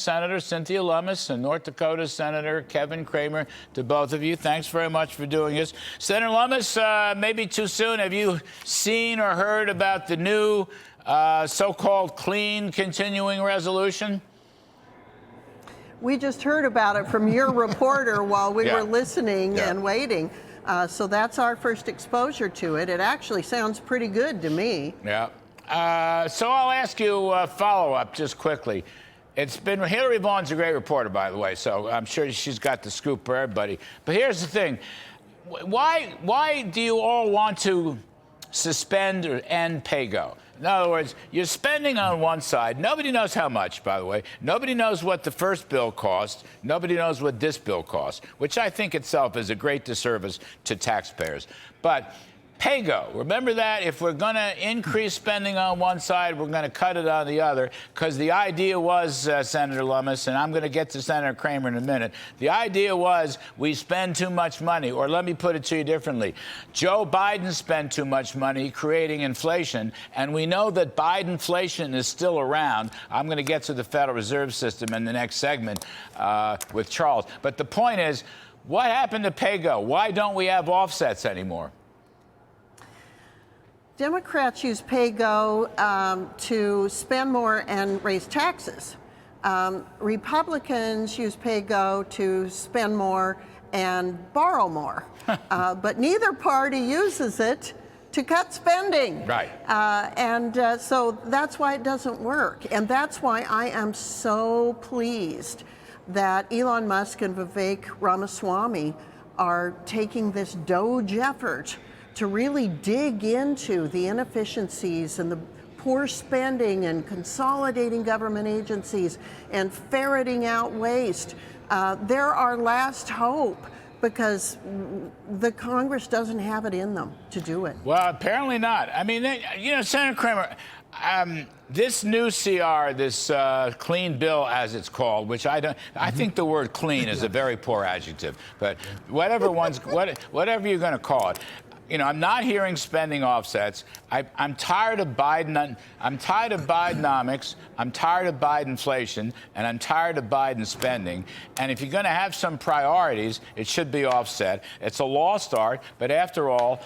Senator Cynthia Lummis and North Dakota Senator Kevin Cramer, to both of you. Thanks very much for doing this. Senator Lummis, maybe too soon. Have you seen or heard about the new so-called clean continuing resolution? We just heard about it from your reporter while we were listening and waiting. So that's our first exposure to it. It actually sounds pretty good to me. Yeah. So I'll ask you a follow-up just quickly. It's been, Hillary Vaughn's a great reporter, by the way, so I'm sure she's got the scoop for everybody. But here's the thing. Why do you all want to suspend or end pay-go? In other words, you're spending on one side. Nobody knows how much, by the way. Nobody knows what the first bill cost. Nobody knows what this bill costs, which I think itself is a great disservice to taxpayers. But pay-go, remember that if we're going to increase spending on one side, we're going to cut it on the other, because the idea was, Senator Lummis, and I'm going to get to Senator Cramer in a minute, the idea was we spend too much money, or let me put it to you differently. Joe Biden spent too much money creating inflation, and we know that Bidenflation is still around. I'm going to get to the Federal Reserve System in the next segment with Charles. But the point is, what happened to pay-go? Why don't we have offsets anymore? Democrats use pay-go to spend more and raise taxes. Republicans use pay-go to spend more and borrow more. But neither party uses it to cut spending. Right. So that's why it doesn't work. And that's why I am so pleased that Elon Musk and Vivek Ramaswamy are taking this Doge effort to really dig into the inefficiencies and the poor spending and consolidating government agencies and ferreting out waste. They're our last hope, because the Congress doesn't have it in them to do it. Well, apparently not. I mean, you know, Senator Cramer, this new CR, this clean bill, as it's called, which I think the word clean is a very poor adjective, but whatever you're going to call it. You know, I'm not hearing spending offsets. I'm tired of Biden. I'm tired of Bidenomics. I'm tired of Bidenflation, and I'm tired of Biden spending. And if you're going to have some priorities, it should be offset. It's a lost art, but after all,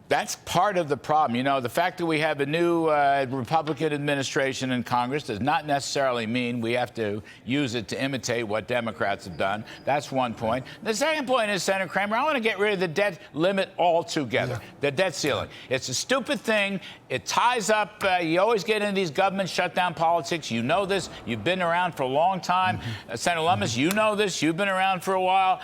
that's part of the problem. You know, the fact that we have a new Republican administration in Congress does not necessarily mean we have to use it to imitate what Democrats have done. That's one point. The second point is, Senator Cramer, I want to get rid of the debt limit altogether, the debt ceiling. It's a stupid thing. It ties up, you always get into these government shutdown politics. You know this. You've been around for a long time. Senator Lummis, you know this. You've been around for a while.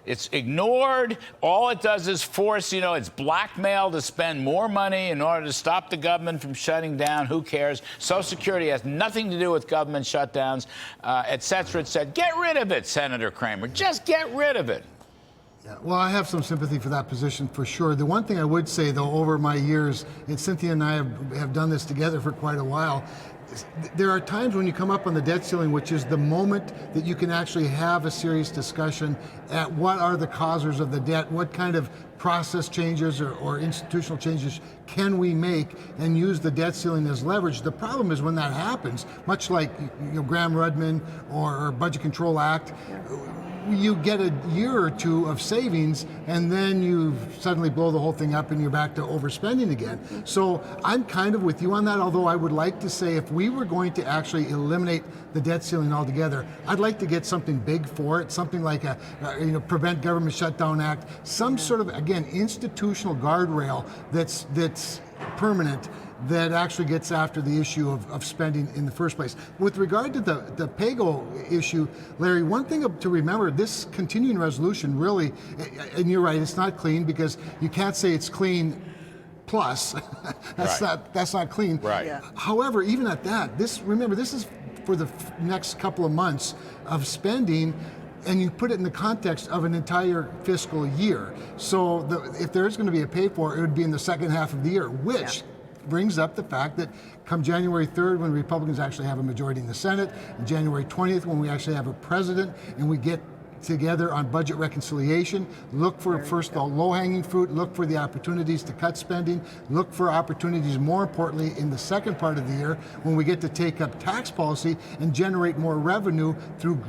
It's ignored. All it does is force, you know, it's blackmail to spend more money in order to stop the government from shutting down. Who cares? Social Security has nothing to do with government shutdowns, et cetera, et cetera. Get rid of it, Senator Cramer. Just get rid of it. Yeah, well, I have some sympathy for that position for sure. The one thing I would say, though, over my years, and Cynthia and I have done this together for quite a while, there are times when you come up on the debt ceiling, which is the moment that you can actually have a serious discussion at what are the causers of the debt, what kind of process changes or institutional changes can we make, and use the debt ceiling as leverage. The problem is when that happens, much like Graham-Rudman or Budget Control Act, you get a year or two of savings, and then you suddenly blow the whole thing up and you're back to overspending again. So I'm kind of with you on that, although I would like to say if we were going to actually eliminate the debt ceiling altogether, I'd like to get something big for it, something like a Prevent Government Shutdown Act, some sort of, again, institutional guardrail that's permanent, that actually gets after the issue of spending in the first place. With regard to the pay-go issue, Larry, one thing to remember, this continuing resolution really, and you're right, it's not clean, because you can't say it's clean plus. That's not clean. Right. Yeah. However, even at that, remember, this is for the next couple of months of spending, and you put it in the context of an entire fiscal year. So if there's going to be a pay for, it would be in the second half of the year, which brings up the fact that come January 3rd, when Republicans actually have a majority in the Senate, and January 20th, when we actually have a president, and we get together on budget reconciliation, look for, first of all, low-hanging fruit, look for the opportunities to cut spending, look for opportunities, more importantly, in the second part of the year when we get to take up tax policy and generate more revenue through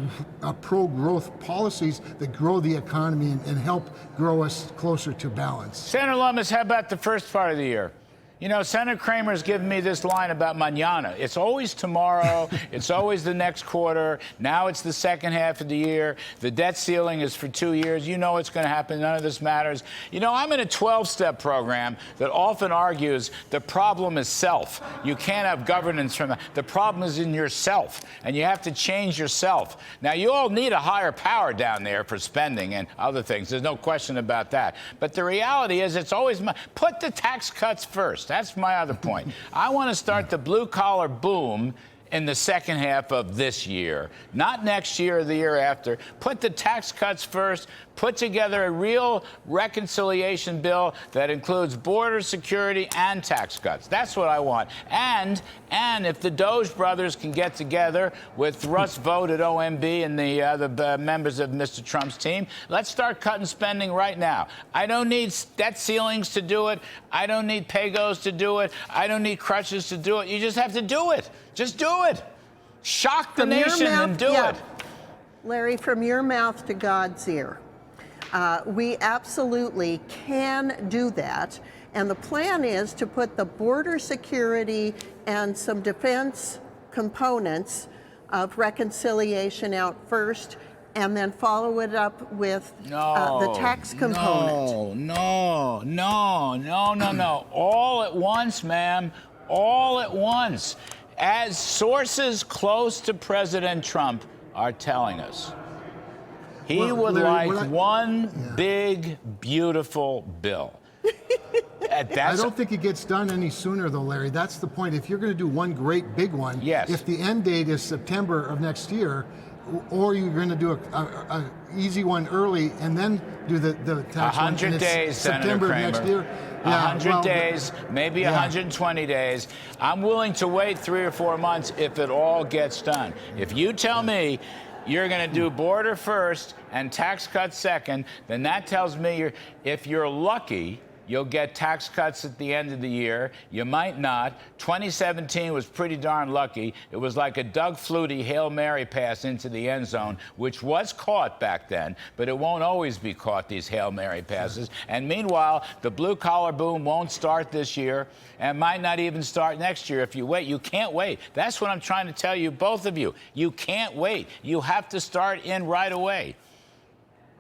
pro-growth policies that grow the economy and help grow us closer to balance. Senator Lummis, how about the first part of the year? You know, Senator Cramer's given me this line about mañana. It's always tomorrow. It's always the next quarter. Now it's the second half of the year. The debt ceiling is for 2 years. You know it's going to happen. None of this matters. You know, I'm in a 12-step program that often argues the problem is self. You can't have governance from that. The problem is in yourself, and you have to change yourself. Now, you all need a higher power down there for spending and other things. There's no question about that. But the reality is it's always put the tax cuts first. That's my other point. I want to start the blue-collar boom in the second half of this year, not next year or the year after. Put the tax cuts first. Put together a real reconciliation bill that includes border security and tax cuts. That's what I want. And if the Doge brothers can get together with Russ Vought at OMB and the other members of Mr. Trump's team, let's start cutting spending right now. I don't need debt ceilings to do it. I don't need pay-goes to do it. I don't need crutches to do it. You just have to do it. Just do it. Shock the nation and do it. Larry, from your mouth to God's ear. We absolutely can do that. And the plan is to put the border security and some defense components of reconciliation out first, and then follow it up with the tax component. No. All at once, ma'am. All at once. As sources close to President Trump are telling us. He would like one big, beautiful bill. I don't think it gets done any sooner, though, Larry. That's the point. If you're going to do one great big one, if the end date is September of next year, or you're going to do a easy one early and then do the tax 100 days, September Senator of next Cramer. year. 100 days, maybe 120 days. I'm willing to wait 3 or 4 months if it all gets done. If you tell me you're going to do border first and tax cuts second, then that tells me if you're lucky, you'll get tax cuts at the end of the year. You might not. 2017 was pretty darn lucky. It was like a Doug Flutie Hail Mary pass into the end zone, which was caught back then, but it won't always be caught, these Hail Mary passes. And meanwhile, the blue-collar boom won't start this year and might not even start next year if you wait. You can't wait. That's what I'm trying to tell you, both of you. You can't wait. You have to start in right away.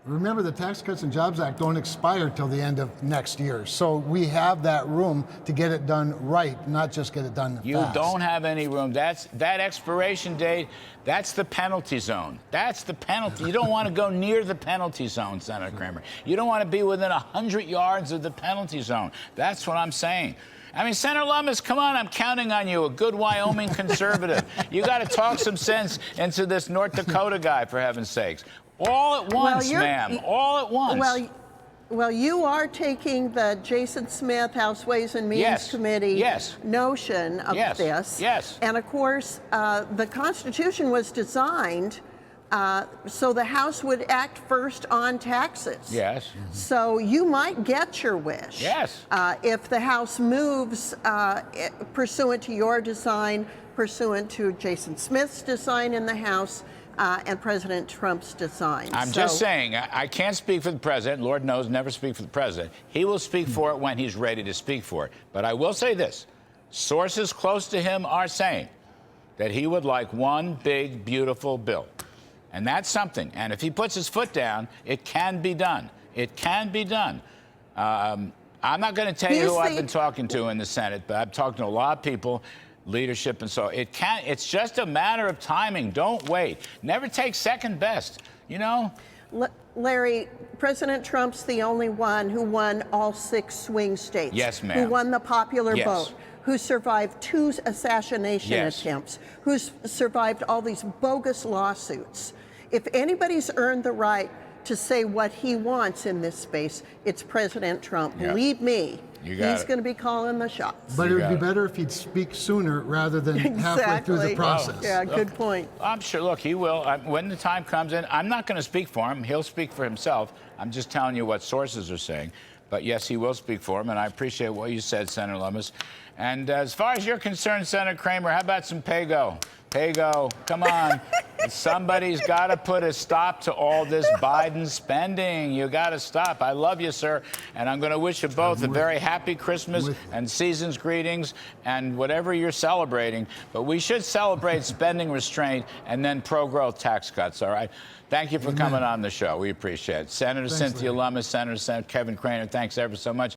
Remember, the Tax Cuts and Jobs Act don't expire till the end of next year. So we have that room to get it done right, not just get it done fast. You don't have any room. That expiration date, that's the penalty zone. That's the penalty. You don't want to go near the penalty zone, Senator Cramer. You don't want to be within 100 yards of the penalty zone. That's what I'm saying. I mean, Senator Lummis, come on, I'm counting on you, a good Wyoming conservative. You got to talk some sense into this North Dakota guy, for heaven's sakes. All at once, ma'am. All at once. Well, you are taking the Jason Smith House Ways and Means Committee notion of this. Yes. And of course, the Constitution was designed so the House would act first on taxes. Yes. So you might get your wish. Yes. If the House moves pursuant to your design, pursuant to Jason Smith's design in the House, and President Trump's design. I'm just saying, I can't speak for the president. Lord knows, never speak for the president. He will speak for it when he's ready to speak for it. But I will say this. Sources close to him are saying that he would like one big, beautiful bill. And that's something. And if he puts his foot down, it can be done. It can be done. I'm not going to tell you who I've been talking to in the Senate, but I've talked to a lot of people, leadership, and so it's just a matter of timing. Don't wait. Never take second best, you know? Larry, President Trump's the only one who won all 6 swing states. Yes, ma'am. Who won the popular vote, who survived 2 assassination attempts, who's survived all these bogus lawsuits. If anybody's earned the right to say what he wants in this space, it's President Trump. Yeah. Believe me, You got he's it. going to be calling the shots. But You it would be got it. better if he'd speak sooner rather than halfway through the Exactly. process. Yeah, good point. I'm sure, look, he will. When the time comes in, I'm not going to speak for him. He'll speak for himself. I'm just telling you what sources are saying. But yes, he will speak for him, and I appreciate what you said, Senator Lummis. And as far as you're concerned, Senator Cramer, how about some pay-go? Pay-go, come on. Somebody's got to put a stop to all this Biden spending. You got to stop. I love you, sir, and I'm going to wish you both a very happy Christmas and season's greetings and whatever you're celebrating. But we should celebrate spending restraint and then pro-growth tax cuts, all right? Thank you for coming on the show. We appreciate it. Senator Cynthia Lummis, Senator Kevin Cramer, thanks ever so much.